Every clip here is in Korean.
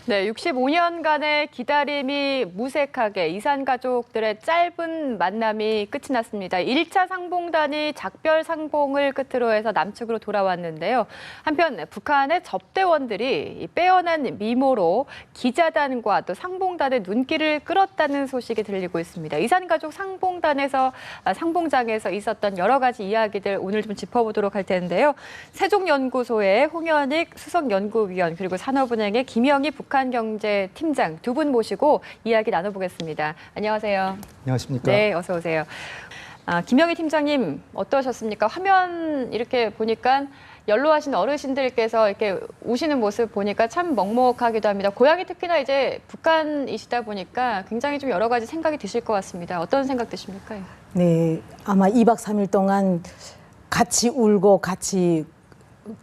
네, 65년간의 기다림이 무색하게 이산 가족들의 짧은 만남이 끝이 났습니다. 1차 상봉단이 작별 상봉을 끝으로 해서 남측으로 돌아왔는데요. 한편 북한의 접대원들이 빼어난 미모로 기자단과 또 상봉단의 눈길을 끌었다는 소식이 들리고 있습니다. 이산 가족 상봉장에서 있었던 여러 가지 이야기들 오늘 좀 짚어보도록 할 텐데요. 세종연구소의 홍현익 수석연구위원 그리고 산업은행의 김영희 북한경제팀장 두 분 모시고 이야기 나눠보겠습니다. 안녕하세요. 안녕하십니까? 네, 어서 오세요. 김영희 팀장님 어떠셨습니까? 화면 이렇게 보니까 연로하신 어르신들께서 이렇게 우시는 모습 보니까 참 먹먹하기도 합니다. 고향이 특히나 이제 북한이시다 보니까 굉장히 좀 여러 가지 생각이 드실 것 같습니다. 어떤 생각 드십니까? 네, 아마 2박 3일 동안 같이 울고 같이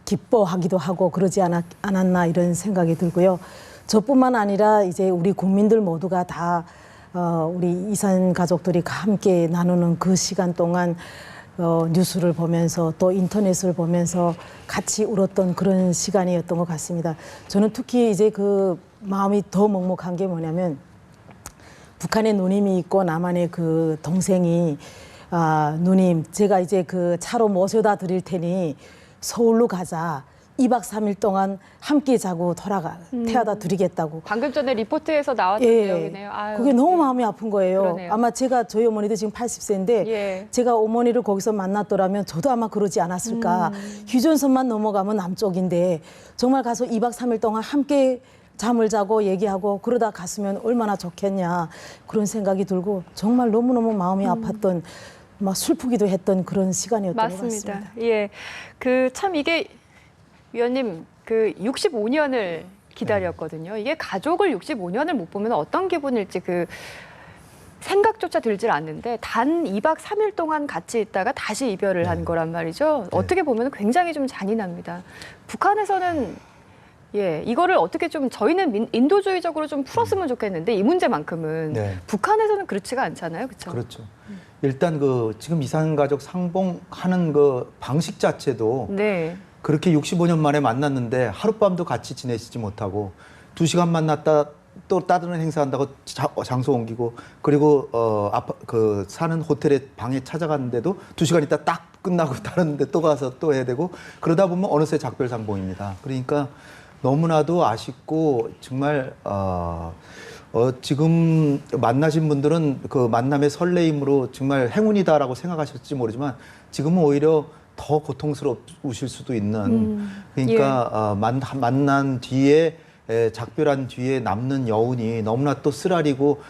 기뻐하기도 하고 그러지 않았나 이런 생각이 들고요. 저뿐만 아니라 이제 우리 국민들 모두가 다 우리 이산 가족들이 함께 나누는 그 시간 동안 뉴스를 보면서 또 인터넷을 보면서 같이 울었던 그런 시간이었던 것 같습니다. 저는 특히 이제 그 마음이 더 먹먹한 게 뭐냐면 북한에 누님이 있고 남한에 그 동생이 누님 제가 이제 그 차로 모셔다 드릴 테니 서울로 가자. 2박 3일 동안 함께 자고 태워다 드리겠다고. 방금 전에 리포트에서 나왔던 예, 내용이네요. 아유, 그게 너무 마음이 아픈 거예요. 그러네요. 아마 저희 어머니도 지금 80세인데 예. 제가 어머니를 거기서 만났더라면 저도 아마 그러지 않았을까. 휴전선만 넘어가면 남쪽인데 정말 가서 2박 3일 동안 함께 잠을 자고 얘기하고 그러다 갔으면 얼마나 좋겠냐. 그런 생각이 들고 정말 너무너무 마음이 아팠던 막 슬프기도 했던 그런 시간이었던 것 같습니다. 예, 참 이게 위원님 65년을 기다렸거든요. 이게 가족을 65년을 못 보면 어떤 기분일지 생각조차 들질 않는데 단 2박 3일 동안 같이 있다가 다시 이별을 한 거란 말이죠. 어떻게 보면 굉장히 좀 잔인합니다. 북한에서는 이거를 어떻게 좀 저희는 인도주의적으로 좀 풀었으면 좋겠는데 이 문제만큼은 북한에서는 그렇지가 않잖아요, 그렇죠? 그렇죠. 일단 지금 이산 가족 상봉하는 방식 자체도 그렇게 65년 만에 만났는데 하룻밤도 같이 지내시지 못하고 2시간 만났다 또 다른 행사한다고 장소 옮기고 그리고 사는 호텔에 방에 찾아갔는데도 2시간 있다 딱 끝나고 다른 데 또 가서 또 해야 되고 그러다 보면 어느새 작별 상봉입니다. 그러니까 너무나도 아쉽고 정말 지금 만나신 분들은 그 만남의 설레임으로 정말 행운이다라고 생각하실지 모르지만 지금은 오히려 더 고통스러우실 수도 있는 그러니까 만난 뒤에 작별한 뒤에 남는 여운이 너무나 또 쓰라리고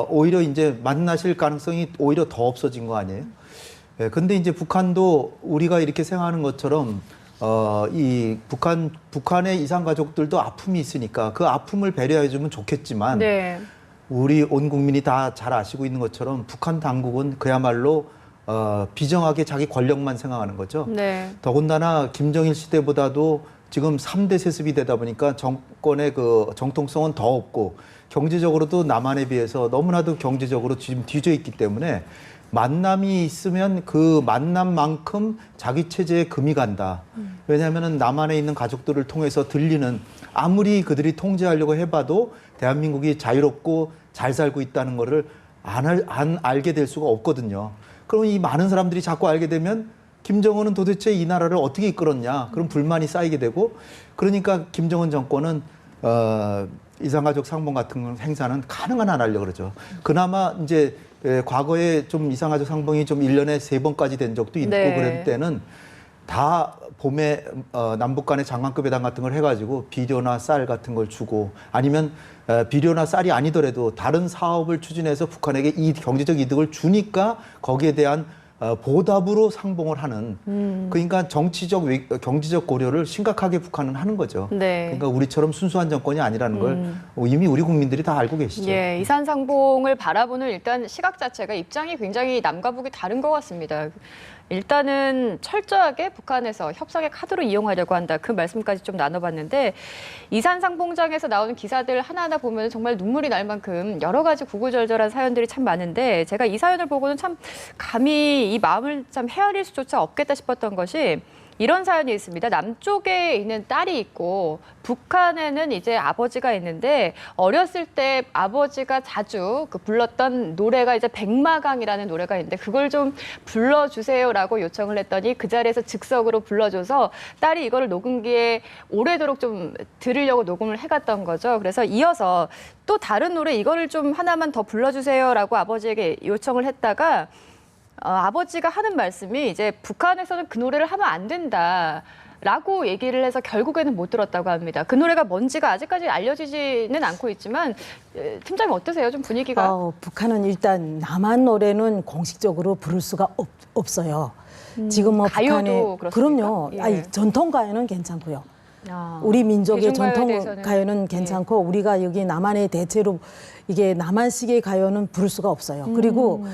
오히려 이제 만나실 가능성이 오히려 더 없어진 거 아니에요? 근데 이제 북한도 우리가 이렇게 생각하는 것처럼 이 북한의 이산 가족들도 아픔이 있으니까 그 아픔을 배려해 주면 좋겠지만 우리 온 국민이 다 잘 아시고 있는 것처럼 북한 당국은 그야말로 비정하게 자기 권력만 생각하는 거죠. 더군다나 김정일 시대보다도 지금 3대 세습이 되다 보니까 정권의 정통성은 더 없고 경제적으로도 남한에 비해서 너무나도 경제적으로 지금 뒤져 있기 때문에 만남이 있으면 그 만남만큼 자기 체제에 금이 간다. 왜냐하면 남한에 있는 가족들을 통해서 들리는 아무리 그들이 통제하려고 해봐도 대한민국이 자유롭고 잘 살고 있다는 거를 안 알게 될 수가 없거든요. 그럼 이 많은 사람들이 자꾸 알게 되면 김정은은 도대체 이 나라를 어떻게 이끌었냐. 그럼 불만이 쌓이게 되고 그러니까 김정은 정권은 이산가족 상봉 같은 행사는 가능한 안 하려고 그러죠. 그나마 이제 과거에 좀 이산가족 상봉이 좀 1년에 3번까지 된 적도 있고 그럴 때는 다 봄에 남북 간의 장관급 회담 같은 걸 해가지고 비료나 쌀 같은 걸 주고 아니면 비료나 쌀이 아니더라도 다른 사업을 추진해서 북한에게 이 경제적 이득을 주니까 거기에 대한 보답으로 상봉을 하는 그러니까 정치적, 경제적 고려를 심각하게 북한은 하는 거죠. 그러니까 우리처럼 순수한 정권이 아니라는 걸 이미 우리 국민들이 다 알고 계시죠. 이산 상봉을 바라보는 일단 시각 자체가 입장이 굉장히 남과 북이 다른 것 같습니다. 일단은 철저하게 북한에서 협상의 카드로 이용하려고 한다. 그 말씀까지 좀 나눠봤는데 이산 상봉장에서 나오는 기사들 하나하나 보면 정말 눈물이 날 만큼 여러 가지 구구절절한 사연들이 참 많은데 제가 이 사연을 보고는 참 감히 이 마음을 참 헤아릴 수조차 없겠다 싶었던 것이 이런 사연이 있습니다. 남쪽에 있는 딸이 있고 북한에는 이제 아버지가 있는데 어렸을 때 아버지가 자주 그 불렀던 노래가 이제 백마강이라는 노래가 있는데 그걸 좀 불러주세요라고 요청을 했더니 그 자리에서 즉석으로 불러줘서 딸이 이거를 녹음기에 오래도록 좀 들으려고 녹음을 해갔던 거죠. 그래서 이어서 또 다른 노래 이거를 좀 하나만 더 불러주세요라고 아버지에게 요청을 했다가 아버지가 하는 말씀이 이제 북한에서는 그 노래를 하면 안 된다라고 얘기를 해서 결국에는 못 들었다고 합니다. 그 노래가 뭔지가 아직까지 알려지지는 않고 있지만 팀장님 어떠세요? 좀 분위기가. 북한은 일단 남한 노래는 공식적으로 부를 수가 없어요. 지금 뭐 가요도 북한에 그렇습니까? 그럼요. 예. 아니, 전통 가요는 괜찮고요. 아, 우리 민족의 대중가요에 전통 대해서는, 가요는 괜찮고 우리가 여기 남한의 대체로 이게 남한식의 가요는 부를 수가 없어요. 그리고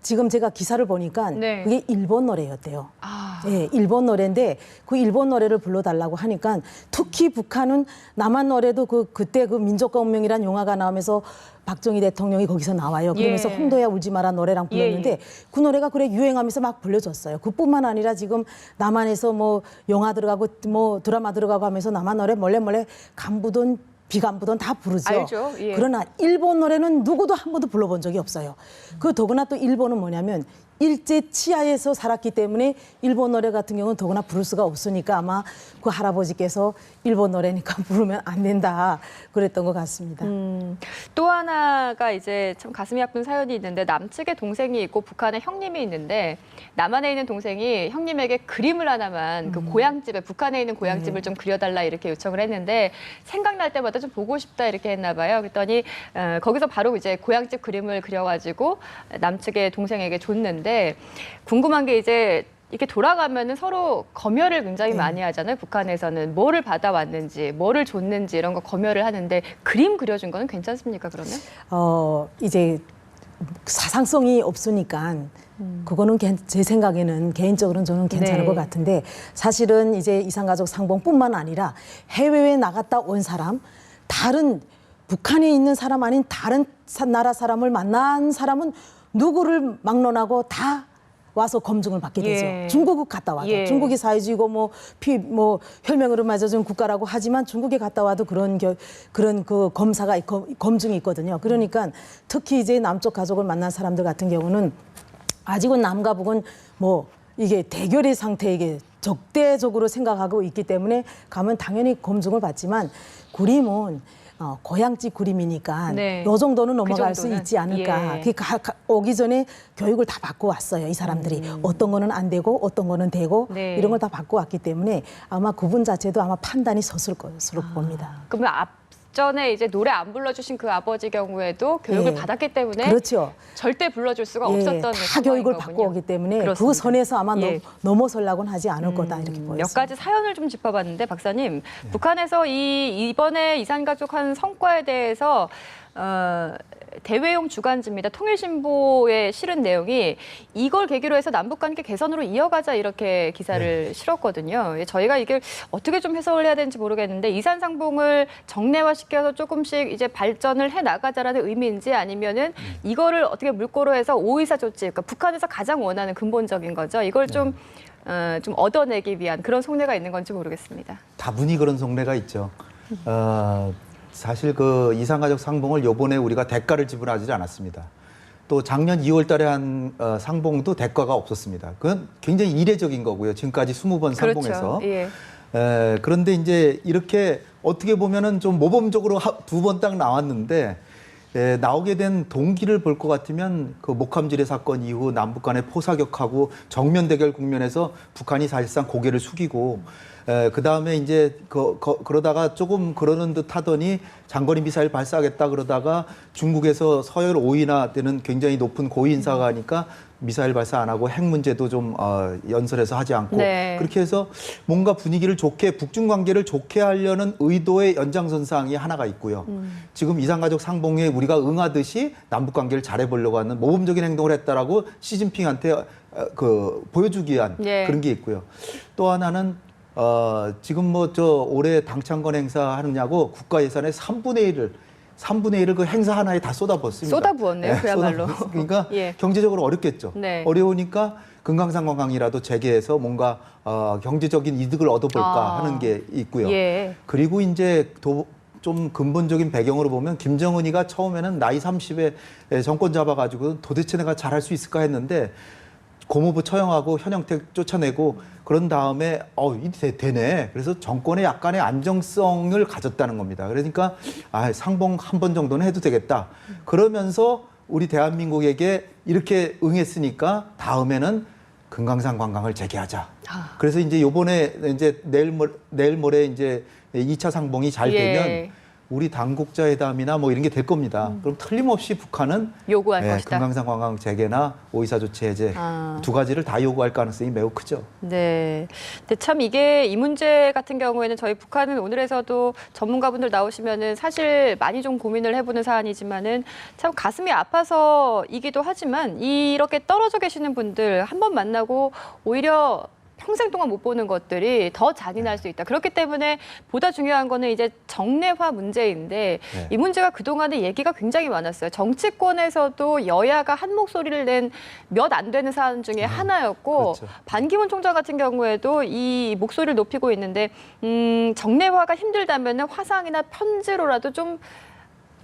지금 제가 기사를 보니까 네. 그게 일본 노래였대요. 아. 예, 일본 노래인데 그 일본 노래를 불러달라고 하니까 특히 북한은 남한 노래도 그때 그 민족과 운명이란 영화가 나오면서 박정희 대통령이 거기서 나와요. 그러면서 예. 홍도야 울지 마라 노래랑 불렀는데 예, 예. 그 노래가 그래 유행하면서 막 불려졌어요. 그뿐만 아니라 지금 남한에서 뭐 영화 들어가고 뭐 드라마 들어가고 하면서 남한 노래 몰래 간부든 비간부든 다 부르죠. 알죠. 예. 그러나 일본 노래는 누구도 한 번도 불러본 적이 없어요. 그 더구나 또 일본은 뭐냐면 일제 치하에서 살았기 때문에 일본 노래 같은 경우는 더구나 부를 수가 없으니까 아마 그 할아버지께서 일본 노래니까 부르면 안 된다 그랬던 것 같습니다. 또 하나가 이제 참 가슴이 아픈 사연이 있는데 남측에 동생이 있고 북한에 형님이 있는데 남한에 있는 동생이 형님에게 그림을 하나만 그 고향집에 북한에 있는 고향집을 좀 그려달라 이렇게 요청을 했는데 생각날 때마다 좀 보고 싶다 이렇게 했나 봐요. 그랬더니 거기서 바로 이제 고향집 그림을 그려가지고 남측의 동생에게 줬는데 궁금한 게 이제 이렇게 돌아가면은 서로 검열을 굉장히 많이 하잖아요. 북한에서는 뭐를 받아왔는지, 뭐를 줬는지 이런 거 검열을 하는데 그림 그려준 거는 괜찮습니까? 그러면? 이제 사상성이 없으니까 그거는 제 생각에는 개인적으로는 저는 괜찮을 네. 것 같은데 사실은 이제 이산가족 상봉뿐만 아니라 해외에 나갔다 온 사람 다른 북한에 있는 사람 아닌 다른 나라 사람을 만난 사람은 누구를 막론하고 다 와서 검증을 받게 되죠. 예. 중국 갔다 와도 예. 중국이 사회주의고 뭐 혈맹으로 맺어준 국가라고 하지만 중국에 갔다 와도 그런 그 검사가 검증이 있거든요. 그러니까 특히 이제 남쪽 가족을 만난 사람들 같은 경우는 아직은 남과 북은 뭐 이게 대결의 상태에 이게 적대적으로 생각하고 있기 때문에 가면 당연히 검증을 받지만 그림은 고향집 그림이니까 네. 요 정도는 넘어갈 수 정도는? 있지 않을까. 예. 오기 전에 교육을 다 받고 왔어요. 이 사람들이. 어떤 거는 안 되고 어떤 거는 되고 네. 이런 걸 다 받고 왔기 때문에 아마 그분 자체도 아마 판단이 섰을 것으로 봅니다. 그러면 앞전에 이제 노래 안 불러주신 그 아버지 경우에도 교육을 예. 받았기 때문에 그렇죠. 절대 불러줄 수가 예, 없었던 다 상황인 교육을 거군요. 받고 오기 때문에 그렇습니다. 그 선에서 아마 예. 넘어서려고는 하지 않을 거다 이렇게 보였습니다. 몇 가지 사연을 좀 짚어봤는데 박사님 북한에서 이번에 이산가족한 성과에 대해서 대외용 주간지입니다. 통일신보에 실은 내용이 이걸 계기로 해서 남북 관계 개선으로 이어가자 이렇게 기사를 실었거든요. 저희가 이걸 어떻게 좀 해석을 해야 되는지 모르겠는데 이산상봉을 정례화시켜서 조금씩 이제 발전을 해 나가자라는 의미인지 아니면은 이거를 어떻게 물꼬로 해서 오이사 조치, 그러니까 북한에서 가장 원하는 근본적인 거죠. 이걸 좀 얻어내기 위한 그런 속내가 있는 건지 모르겠습니다. 다분히 그런 속내가 있죠. 사실 그 이산가족 상봉을 요번에 우리가 대가를 지불하지 않았습니다. 또 작년 2월 달에 한 상봉도 대가가 없었습니다. 그건 굉장히 이례적인 거고요. 지금까지 20번 상봉에서. 그렇죠. 예. 그런데 이제 이렇게 어떻게 보면은 좀 모범적으로 2번 딱 나왔는데 나오게 된 동기를 볼 것 같으면 그 목함지뢰 사건 이후 남북 간의 포사격하고 정면 대결 국면에서 북한이 사실상 고개를 숙이고 그다음에 이제 그러다가 조금 그러는 듯 하더니 장거리 미사일 발사하겠다 그러다가 중국에서 서열 5위나 되는 굉장히 높은 고위 인사가 하니까 미사일 발사 안 하고 핵 문제도 좀 연설해서 하지 않고 네. 그렇게 해서 뭔가 분위기를 좋게 북중 관계를 좋게 하려는 의도의 연장선상이 하나가 있고요. 지금 이산가족 상봉에 우리가 응하듯이 남북 관계를 잘해보려고 하는 모범적인 행동을 했다라고 시진핑한테 보여주기 위한 예. 그런 게 있고요. 또 하나는 지금 올해 당창건 행사 하느냐고 국가 예산의 3분의 1을 3분의 1을 그 행사 하나에 다 쏟아붓습니다. 쏟아부었네요, 그야말로. 그러니까 예. 경제적으로 어렵겠죠. 네. 어려우니까 금강산 관광이라도 재개해서 뭔가 경제적인 이득을 얻어볼까 하는 게 있고요. 예. 그리고 이제 좀 근본적인 배경으로 보면 김정은이가 처음에는 나이 30에 정권 잡아가지고 도대체 내가 잘할 수 있을까 했는데 고모부 처형하고 현영택 쫓아내고 그런 다음에 되네. 그래서 정권에 약간의 안정성을 가졌다는 겁니다. 그러니까 상봉 한 번 정도는 해도 되겠다. 그러면서 우리 대한민국에게 이렇게 응했으니까 다음에는 금강산 관광을 재개하자. 그래서 이제 요번에 이제 내일 모레 이제 2차 상봉이 잘 되면 예. 우리 당국자 회담이나 뭐 이런 게 될 겁니다. 그럼 틀림없이 북한은 요구할 것이다. 금강산 관광 재개나 오이사 조치 해제 두 가지를 다 요구할 가능성이 매우 크죠. 네. 근데 참 이게 이 문제 같은 경우에는 저희 북한은 오늘에서도 전문가분들 나오시면은 사실 많이 좀 고민을 해보는 사안이지만은 참 가슴이 아파서이기도 하지만 이렇게 떨어져 계시는 분들 한 번 만나고 오히려 평생 동안 못 보는 것들이 더 잔인할 수 있다. 그렇기 때문에 보다 중요한 거는 이제 정례화 문제인데 네. 이 문제가 그동안에 얘기가 굉장히 많았어요. 정치권에서도 여야가 한 목소리를 낸 몇 안 되는 사안 중에 하나였고 그렇죠. 반기문 총장 같은 경우에도 이 목소리를 높이고 있는데 정례화가 힘들다면 화상이나 편지로라도 좀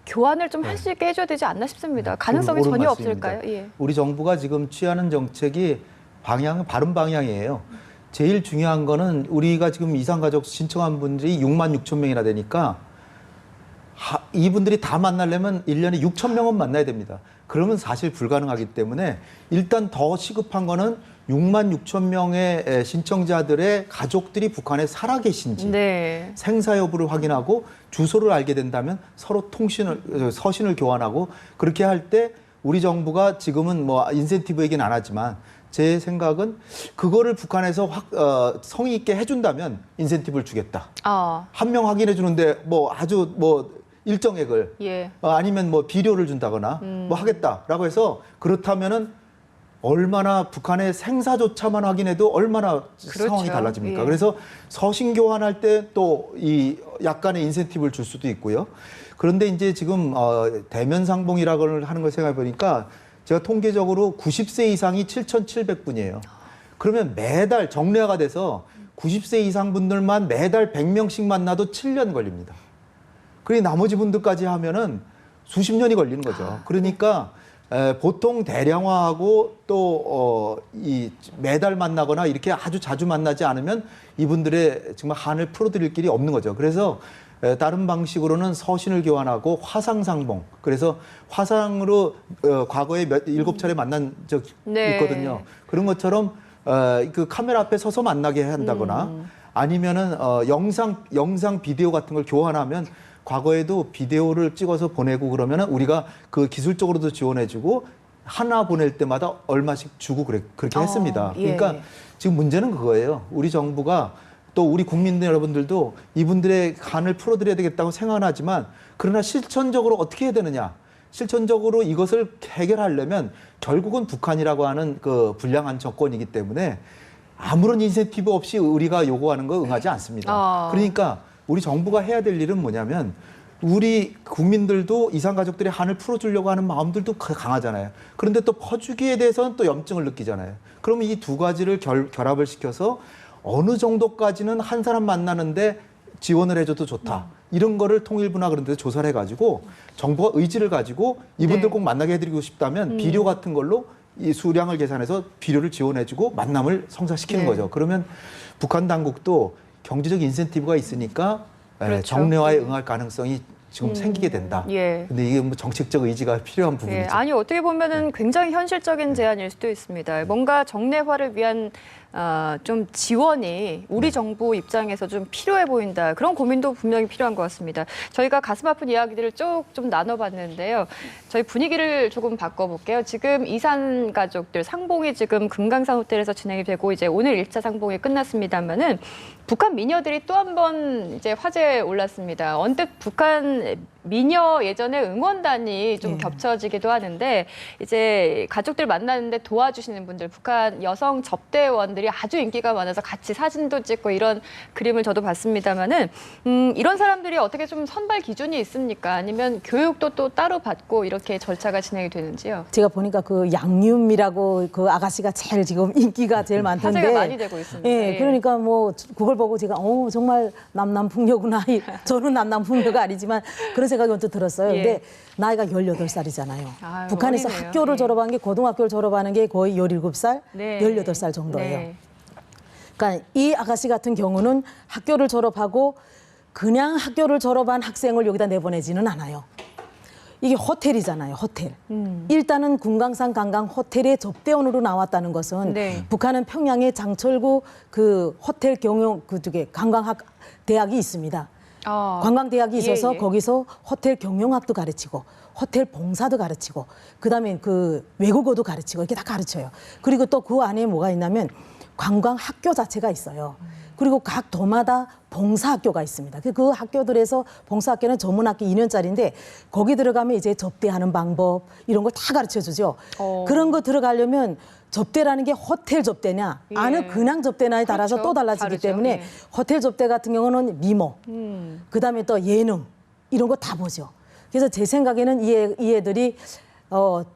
교환을 좀 할 수 있게 해줘야 되지 않나 싶습니다. 가능성이 옳은 전혀 말씀입니다. 없을까요? 예. 우리 정부가 지금 취하는 정책이 방향은 바른 방향이에요. 제일 중요한 거는 우리가 지금 이산가족 신청한 분들이 6만 6천 명이나 되니까 이분들이 다 만나려면 1년에 6천 명은 만나야 됩니다. 그러면 사실 불가능하기 때문에 일단 더 시급한 거는 6만 6천 명의 신청자들의 가족들이 북한에 살아 계신지 네. 생사 여부를 확인하고 주소를 알게 된다면 서로 서신을 교환하고 그렇게 할 때 우리 정부가 지금은 뭐 인센티브 얘기는 안 하지만 제 생각은 그거를 북한에서 성의 있게 해준다면 인센티브를 주겠다. 한 명 확인해 주는데 뭐 아주 뭐 일정액을 예. 아니면 뭐 비료를 준다거나 뭐 하겠다라고 해서 그렇다면은 얼마나 북한의 생사조차만 확인해도 얼마나 그렇죠. 상황이 달라집니까? 예. 그래서 서신 교환할 때 또 이 약간의 인센티브를 줄 수도 있고요. 그런데 이제 지금 대면 상봉이라고 하는 걸 생각해 보니까 제가 통계적으로 90세 이상이 7,700분이에요. 그러면 매달 정례화가 돼서 90세 이상 분들만 매달 100명씩 만나도 7년 걸립니다. 그리고 나머지 분들까지 하면은 수십 년이 걸리는 거죠. 그러니까 보통 대량화하고 또 이 매달 만나거나 이렇게 아주 자주 만나지 않으면 이분들의 정말 한을 풀어드릴 길이 없는 거죠. 그래서 다른 방식으로는 서신을 교환하고 화상상봉. 그래서 화상으로 과거에 7차례 만난 적 네. 있거든요. 그런 것처럼 그 카메라 앞에 서서 만나게 한다거나 아니면은 영상 비디오 같은 걸 교환하면 과거에도 비디오를 찍어서 보내고 그러면은 우리가 그 기술적으로도 지원해주고 하나 보낼 때마다 얼마씩 주고 그렇게 했습니다. 예. 그러니까 지금 문제는 그거예요. 우리 정부가 또 우리 국민들 여러분들도 이분들의 간을 풀어드려야 되겠다고 생각은 하지만 그러나 실천적으로 어떻게 해야 되느냐. 실천적으로 이것을 해결하려면 결국은 북한이라고 하는 그 불량한 정권이기 때문에 아무런 인센티브 없이 우리가 요구하는 거 응하지 않습니다. 그러니까 우리 정부가 해야 될 일은 뭐냐면 우리 국민들도 이산가족들의 한을 풀어주려고 하는 마음들도 강하잖아요. 그런데 또 퍼주기에 대해서는 또 염증을 느끼잖아요. 그러면 이 두 가지를 결합을 시켜서 어느 정도까지는 한 사람 만나는데 지원을 해줘도 좋다. 이런 거를 통일부나 그런 데서 조사를 해가지고 정부가 의지를 가지고 이분들 네. 꼭 만나게 해드리고 싶다면 비료 같은 걸로 이 수량을 계산해서 비료를 지원해주고 만남을 성사시키는 네. 거죠. 그러면 북한 당국도 경제적 인센티브가 있으니까 그렇죠. 정례화에 응할 가능성이 지금 생기게 된다. 예. 근데 이게 뭐 정책적 의지가 필요한 부분이죠. 예, 아니 어떻게 보면은 굉장히 현실적인 제안일 수도 있습니다. 뭔가 정례화를 위한 좀 지원이 우리 정부 입장에서 좀 필요해 보인다. 그런 고민도 분명히 필요한 것 같습니다. 저희가 가슴 아픈 이야기들을 쭉 좀 나눠봤는데요. 저희 분위기를 조금 바꿔볼게요. 지금 이산 가족들 상봉이 지금 금강산 호텔에서 진행이 되고 이제 오늘 1차 상봉이 끝났습니다만은 북한 미녀들이 또 한 번 이제 화제에 올랐습니다. 언뜻 북한 미녀 예전에 응원단이 좀 예. 겹쳐지기도 하는데 이제 가족들 만나는데 도와주시는 분들 북한 여성 접대원들이 아주 인기가 많아서 같이 사진도 찍고 이런 그림을 저도 봤습니다만은 이런 사람들이 어떻게 좀 선발 기준이 있습니까? 아니면 교육도 또 따로 받고 이렇게 절차가 진행이 되는지요? 제가 보니까 그 양윤미라고 그 아가씨가 제일 지금 인기가 제일 많던데. 화제가 많이 되고 있습니다. 예, 예. 그러니까 뭐 그걸 보고 제가 정말 남남풍녀구나. 저는 남남풍녀가 아니지만 그런 생각이 언뜻 들었어요. 예. 근데 나이가 18살이잖아요. 아유, 북한에서 어리네요. 학교를 예. 졸업한 게 고등학교를 졸업하는 게 거의 17살, 네. 18살 정도예요. 네. 그러니까 이 아가씨 같은 경우는 학교를 졸업하고 그냥 학교를 졸업한 학생을 여기다 내보내지는 않아요. 이게 호텔이잖아요, 호텔. 일단은 금강산 관광 호텔의 접대원으로 나왔다는 것은 네. 북한은 평양에 장철구 그 호텔 경영 그쪽에 관광학 대학이 있습니다. 관광대학이 있어서 예. 거기서 호텔 경영학도 가르치고 호텔 봉사도 가르치고 그다음에 그 외국어도 가르치고 이렇게 다 가르쳐요. 그리고 또 그 안에 뭐가 있냐면 관광학교 자체가 있어요. 그리고 각 도마다 봉사학교가 있습니다. 그 학교들에서 봉사학교는 전문학기 2년짜리인데 거기 들어가면 이제 접대하는 방법 이런 걸 다 가르쳐 주죠. 그런 거 들어가려면 접대라는 게 호텔 접대냐 예. 아니면 그냥 접대냐에 따라서 그렇죠. 또 달라지기 다르죠. 때문에 예. 호텔 접대 같은 경우는 미모, 그다음에 또 예능 이런 거 다 보죠. 그래서 제 생각에는 이 애들이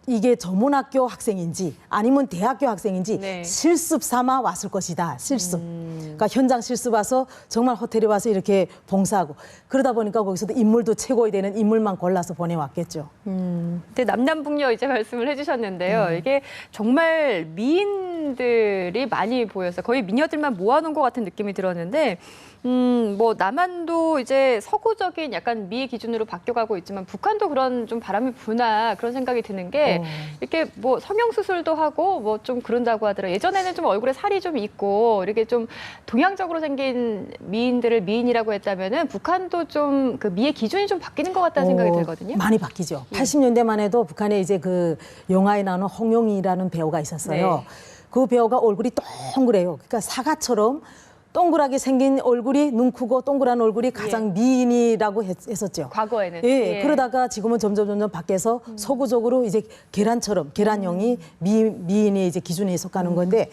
이게 전문학교 학생인지 아니면 대학교 학생인지 네. 실습 삼아 왔을 것이다. 실습. 그러니까 현장 실습 와서 정말 호텔에 와서 이렇게 봉사하고 그러다 보니까 거기서도 인물도 최고이 되는 인물만 골라서 보내왔겠죠. 근데 남남북녀 이제 말씀을 해주셨는데요. 이게 정말 미인들이 많이 보여서 거의 미녀들만 모아놓은 것 같은 느낌이 들었는데, 뭐 남한도 이제 서구적인 약간 미 기준으로 바뀌어가고 있지만 북한도 그런 좀 바람이 부나 그런 생각이 드는 게 이렇게 뭐 성형수술도 하고 뭐 좀 그런다고 하더라고요. 예전에는 좀 얼굴에 살이 좀 있고 이렇게 좀 동양적으로 생긴 미인들을 미인이라고 했다면은 북한도 좀 그 미의 기준이 좀 바뀌는 것 같다는 생각이 들거든요. 많이 바뀌죠. 80년대만 해도 북한에 이제 그 영화에 나오는 홍용이라는 배우가 있었어요. 네. 그 배우가 얼굴이 동그래요. 그러니까 사과처럼 동그랗게 생긴 얼굴이 눈 크고 동그란 얼굴이 가장 미인이라고 했었죠. 과거에는. 예, 그러다가 지금은 점점 바뀌어서 서구적으로 이제 계란처럼 계란형이 미인의 이제 기준에 속하는 건데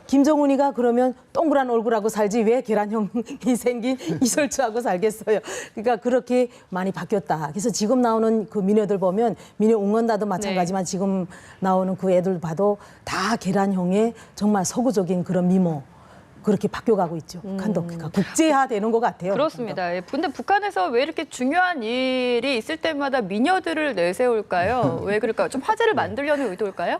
김정은이가 그러면 동그란 얼굴하고 살지 왜 계란형이 생긴 이설주하고 살겠어요. 그러니까 그렇게 많이 바뀌었다. 그래서 지금 나오는 그 미녀들 보면 미녀 응원단도 마찬가지지만 지금 나오는 그 애들 봐도 다 계란형의 정말 서구적인 그런 미모. 그렇게 바뀌어가고 있죠. 북한도 그러니까 국제화되는 것 같아요. 그렇습니다. 예. 근데 북한에서 왜 이렇게 중요한 일이 있을 때마다 미녀들을 내세울까요? 왜 그럴까요? 좀 화제를 만들려는 의도일까요?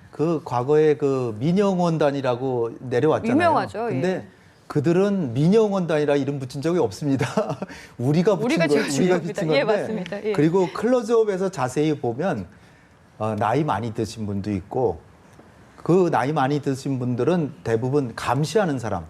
그 과거에 그 민영원단이라고 내려왔잖아요. 유명하죠, 근데 예. 그들은 민영원단이라 이름 붙인 적이 없습니다. 우리가 붙인 우리가 거, 지은 우리가 겁니다. 붙인 건데. 예, 맞습니다. 예. 그리고 클로즈업에서 자세히 보면 나이 많이 드신 분도 있고 그 나이 많이 드신 분들은 대부분 감시하는 사람.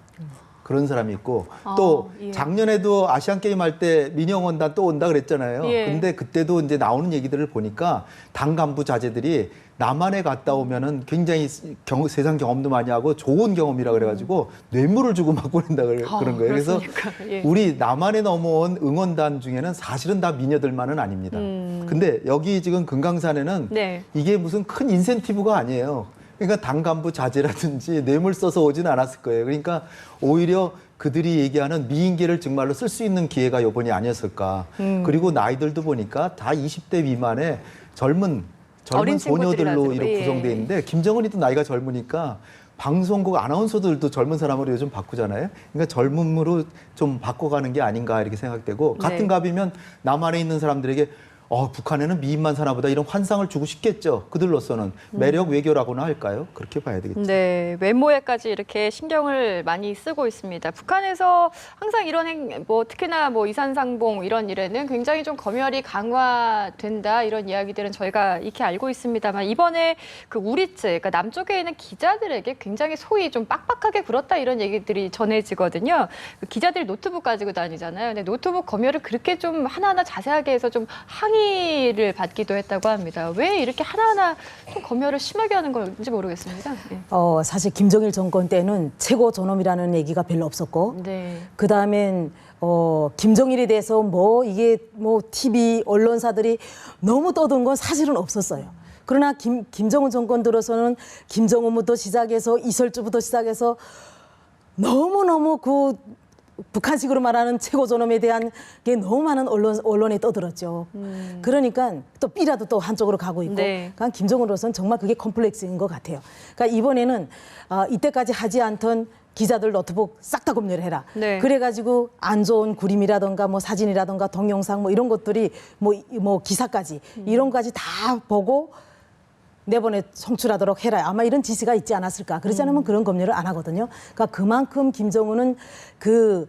그런 사람이 있고 또 예. 작년에도 아시안 게임 할 때 민영원단 또 온다 그랬잖아요. 예. 근데 그때도 이제 나오는 얘기들을 보니까 당 간부 자제들이 남한에 갔다 오면은 굉장히 세상 경험도 많이 하고 좋은 경험이라 그래가지고 뇌물을 주고 막 보낸다 그런 거예요. 그래서 그렇습니까? 예. 우리 남한에 넘어온 응원단 중에는 사실은 다 미녀들만은 아닙니다. 근데 여기 지금 금강산에는 네. 이게 무슨 큰 인센티브가 아니에요. 그러니까 당 간부 자제라든지 뇌물 써서 오진 않았을 거예요. 그러니까 오히려 그들이 얘기하는 미인계를 정말로 쓸 수 있는 기회가 이번이 아니었을까. 그리고 나이들도 보니까 다 20대 미만의 젊은 어린 소녀들로 친구들이라서. 이렇게 예. 구성되어 있는데 김정은이도 나이가 젊으니까 방송국 아나운서들도 젊은 사람으로 요즘 바꾸잖아요. 그러니까 젊음으로 좀 바꿔가는 게 아닌가 이렇게 생각되고 같은 네. 갑이면 남한에 있는 사람들에게 북한에는 미인만 사나 보다 이런 환상을 주고 싶겠죠. 그들로서는 매력 외교라고나 할까요? 그렇게 봐야 되겠죠. 네, 외모에까지 이렇게 신경을 많이 쓰고 있습니다. 북한에서 항상 이런 특히나 뭐 이산상봉 이런 일에는 굉장히 좀 검열이 강화된다 이런 이야기들은 저희가 익히 알고 있습니다만 이번에 그 우리츠, 그러니까 남쪽에 있는 기자들에게 굉장히 소위 좀 빡빡하게 굴었다 이런 얘기들이 전해지거든요. 그 기자들이 노트북 가지고 다니잖아요. 근데 노트북 검열을 그렇게 좀 하나하나 자세하게 해서 좀 항의 항의를 받기도 했다고 합니다. 왜 이렇게 하나하나 좀 검열을 심하게 하는 건지 모르겠습니다. 네. 사실 김정일 정권 때는 최고 존엄이라는 얘기가 별로 없었고, 네. 그 다음엔 김정일에 대해서 이게 TV 언론사들이 너무 떠든 건 사실은 없었어요. 그러나 김정은 정권 들어서는 김정은부터 시작해서 이설주부터 시작해서 너무너무 그 북한식으로 말하는 최고 존엄에 대한 게 너무 많은 언론에 떠들었죠. 그러니까 또 B라도 또 한쪽으로 가고 있고. 네. 그러니까 김정은으로서는 정말 그게 컴플렉스인 것 같아요. 그러니까 이번에는 이때까지 하지 않던 기자들 노트북 싹 다 검열해라. 네. 그래가지고 안 좋은 그림이라든가 사진이라든가 동영상 이런 것들이 기사까지 이런 거까지 다 보고 내보내 송출하도록 해라. 아마 이런 지시가 있지 않았을까. 그렇지 않으면 그런 검열을 안 하거든요. 그러니까 그만큼 김정은은 그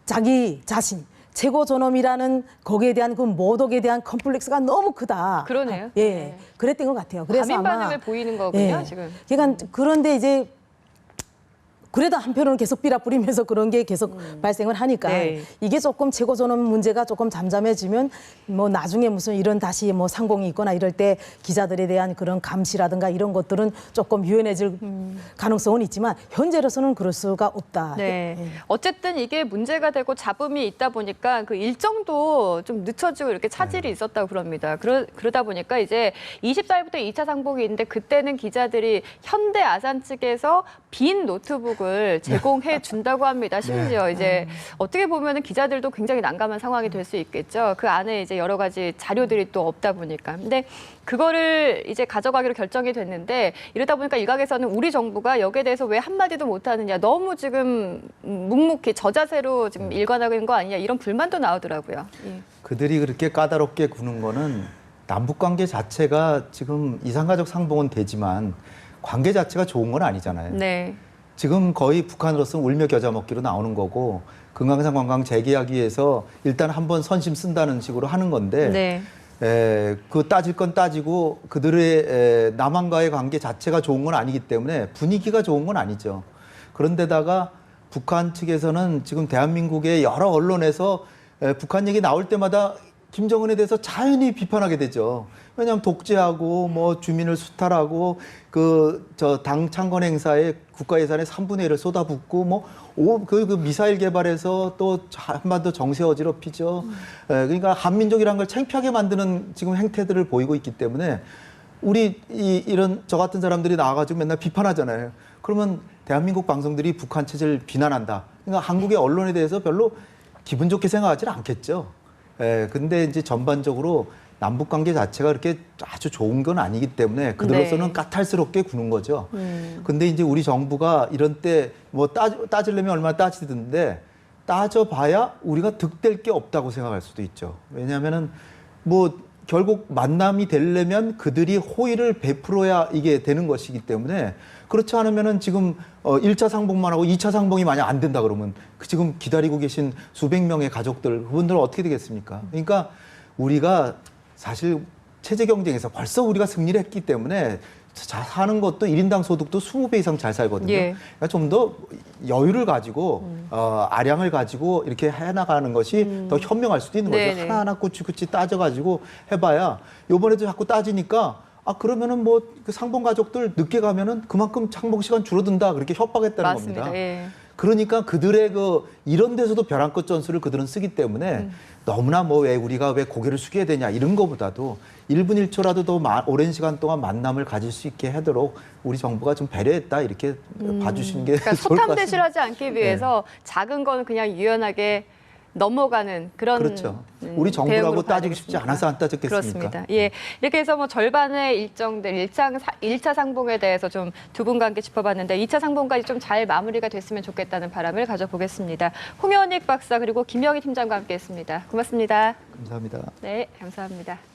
자기 자신 최고 존엄이라는 거기에 대한 그 모독에 대한 컴플렉스가 너무 크다. 그러네요. 예, 네. 그랬던 것 같아요. 그래서 과민 아마 반응을 보이는 거군요, 예. 지금. 그러니까 그런데 이제 그래도 한편으로는 계속 삐라뿌리면서 그런 게 계속 발생을 하니까 네. 이게 조금 최고 존엄 문제가 조금 잠잠해지면 나중에 무슨 이런 다시 상공이 있거나 이럴 때 기자들에 대한 그런 감시라든가 이런 것들은 조금 유연해질 가능성은 있지만 현재로서는 그럴 수가 없다. 네. 예. 어쨌든 이게 문제가 되고 잡음이 있다 보니까 그 일정도 좀 늦춰지고 이렇게 차질이 있었다고 그럽니다. 그러다 보니까 이제 24일부터 2차 상봉이 있는데 그때는 기자들이 현대 아산 측에서 빈 노트북을 제공해 준다고 합니다. 심지어 이제 어떻게 보면은 기자들도 굉장히 난감한 상황이 될 수 있겠죠. 그 안에 이제 여러 가지 자료들이 또 없다 보니까. 근데 그거를 이제 가져가기로 결정이 됐는데 이러다 보니까 일각에서는 우리 정부가 여기에 대해서 왜 한마디도 못하느냐. 너무 지금 묵묵히 저자세로 지금 일관하고 있는 거 아니냐. 이런 불만도 나오더라고요. 예. 그들이 그렇게 까다롭게 구는 거는 남북 관계 자체가 지금 이산가족 상봉은 되지만 관계 자체가 좋은 건 아니잖아요. 네. 지금 거의 북한으로서는 울며 겨자 먹기로 나오는 거고 금강산 관광 재개하기 위해서 일단 한번 선심 쓴다는 식으로 하는 건데 네. 그 따질 건 따지고 그들의 남한과의 관계 자체가 좋은 건 아니기 때문에 분위기가 좋은 건 아니죠. 그런데다가 북한 측에서는 지금 대한민국의 여러 언론에서 북한 얘기 나올 때마다 김정은에 대해서 자연히 비판하게 되죠. 왜냐하면 독재하고 주민을 수탈하고 당 창건 행사에 국가 예산의 3분의 1을 쏟아붓고 그 미사일 개발해서 또 한반도 정세 어지럽히죠. 그러니까 한민족이라는 걸 창피하게 만드는 지금 행태들을 보이고 있기 때문에 이런 저 같은 사람들이 나와가지고 맨날 비판하잖아요. 그러면 대한민국 방송들이 북한 체제를 비난한다. 그러니까 한국의 언론에 대해서 별로 기분 좋게 생각하지는 않겠죠. 근데 이제 전반적으로 남북 관계 자체가 그렇게 아주 좋은 건 아니기 때문에 그들로서는 네. 까탈스럽게 구는 거죠. 근데 이제 우리 정부가 이런 때 따지려면 얼마나 따지던데 따져봐야 우리가 득될 게 없다고 생각할 수도 있죠. 왜냐하면은 결국 만남이 되려면 그들이 호의를 베풀어야 이게 되는 것이기 때문에 그렇지 않으면은 지금 1차 상봉만 하고 2차 상봉이 만약 안 된다 그러면 지금 기다리고 계신 수백 명의 가족들 그분들은 어떻게 되겠습니까? 그러니까 우리가 사실 체제 경쟁에서 벌써 우리가 승리를 했기 때문에 사는 것도 1인당 소득도 20배 이상 잘 살거든요. 예. 그러니까 좀 더 여유를 가지고 아량을 가지고 이렇게 해나가는 것이 더 현명할 수도 있는 거죠. 네네. 하나하나 꾸치꾸치 따져가지고 해봐야 요번에도 자꾸 따지니까 그러면은 그 상봉 가족들 늦게 가면은 그만큼 상봉 시간 줄어든다 그렇게 협박했다는 맞습니다. 겁니다. 예. 그러니까 그들의 이런 데서도 벼랑끝 전술을 그들은 쓰기 때문에 너무나 왜 우리가 왜 고개를 숙여야 되냐 이런 거보다도 1분 1초라도 더 오랜 시간 동안 만남을 가질 수 있게 하도록 우리 정부가 좀 배려했다 이렇게 봐주시는 게 그러니까 좋을 것 같습니다. 소탐대실하지 않기 위해서 작은 거는 그냥 유연하게 넘어가는 그런 그렇죠. 우리 정부라고 대응으로 봐야 따지고 싶지 되겠습니다. 않아서 안 따졌겠습니까? 그렇습니다. 예, 이렇게 해서 절반의 일정들 1차 상봉에 대해서 좀 두 분과 함께 짚어봤는데 2차 상봉까지 좀 잘 마무리가 됐으면 좋겠다는 바람을 가져보겠습니다. 홍현익 박사 그리고 김영희 팀장과 함께했습니다. 고맙습니다. 감사합니다. 네, 감사합니다.